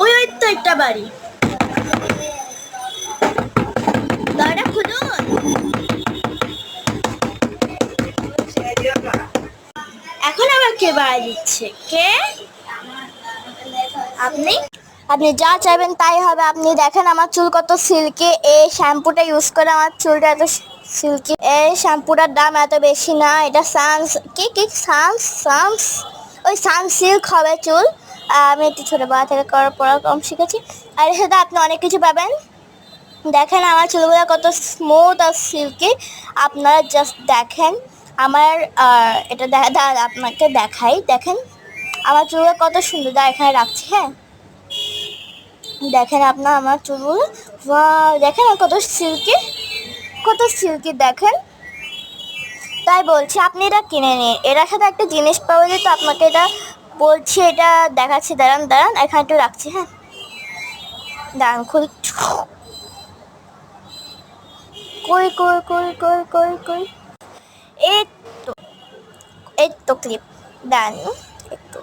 ওই ওই তো একটা বাড়ি, দরজা খুলুন। এখন আবার কে বাড়ি দিচ্ছে? কে? আপনি? আপনি যা চাইবেন তাই হবে। আপনি দেখেন আমার চুল কত সিল্কি, এই শ্যাম্পুটা ইউজ করে আমার চুলটা এত সিল্কি। এই শ্যাম্পুটার দাম এত বেশি না, এটা সানস কি সানস সানস ওই সানসিল্ক হবে চুল। আমি একটু ছোটোবেলা থেকে করার পড়া কম শিখেছি। আর এর সাথে আপনি অনেক কিছু পাবেন। দেখেন আমার চুলগুলো কত স্মুথ আর সিল্কি, আপনারা জাস্ট দেখেন আমার। এটা আপনাকে দেখাই, দেখেন আমার চুলগুলো কত সুন্দর। এখানে রাখছি, হ্যাঁ দেখেন আপনার আমার চুলগুলো, দেখেন কত সিল্কি, কত সিল্কি দেখেন। তাই বলছি আপনি এটা কিনে নিন। এটার সাথে একটা জিনিস পাওয়া যায়, তো আপনাকে এটা বলছি, এটা দেখাচ্ছি, দাঁড়ান দাঁড়ান এখানে একটু রাখছি, হ্যাঁ দাঁড়ান খুল। কই কই কই কই কই কই এই তো, এই তো ক্লিপ, দাঁড়ান একটু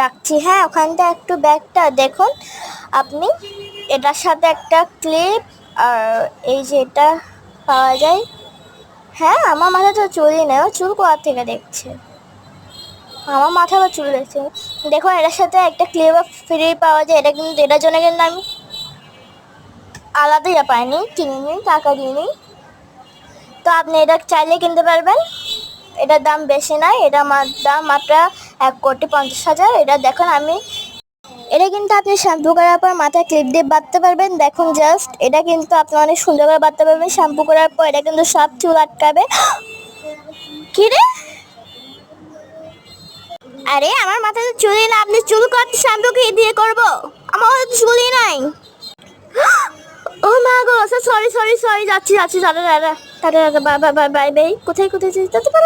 রাখছি, হ্যাঁ ওখানটা একটু ব্যাগটা দেখুন আপনি। এটার সাথে একটা ক্লিপ, আর এই যে এটা পাওয়া যায়। হ্যাঁ আমার মাথা তো চুলই নেই, চুল কোথা থেকে দেখছে? আমার মাথা বা চুল দেখছে। দেখুন এটার সাথে একটা ক্লিপ ফ্রি পাওয়া যায়। এটা কিন্তু এটার জন্য কিন্তু আমি আলাদা পাইনি, কিনিনি, টাকা দিইনি। তো আপনি এটা চাইলে কিনতে পারবেন। এটার দাম বেশি নয়, এটা দাম মাত্র 1,50,00,000। এটা দেখুন আমি, এটা কিন্তু আপনি শ্যাম্পু করার পর মাথায় ক্লিপ দিয়ে বাঁধতে পারবেন। দেখুন জাস্ট এটা কিন্তু আপনি অনেক সুন্দর করে বাঁধতে পারবেন শ্যাম্পু করার পর। এটা কিন্তু সব চুল আটকাবে। কি রে? আরে আমার মাথায় চুলই না, আপনি চুল কাটতে শ্যাম্পু কি দিয়ে করবো? আমার মাথায় চুলই নাই। ও মা গো, সরি সরি সরি, যাচ্ছি যাচ্ছি, tata tata tata tata, bye bye bye bye. কোথায় কোথায় যেতে পারো?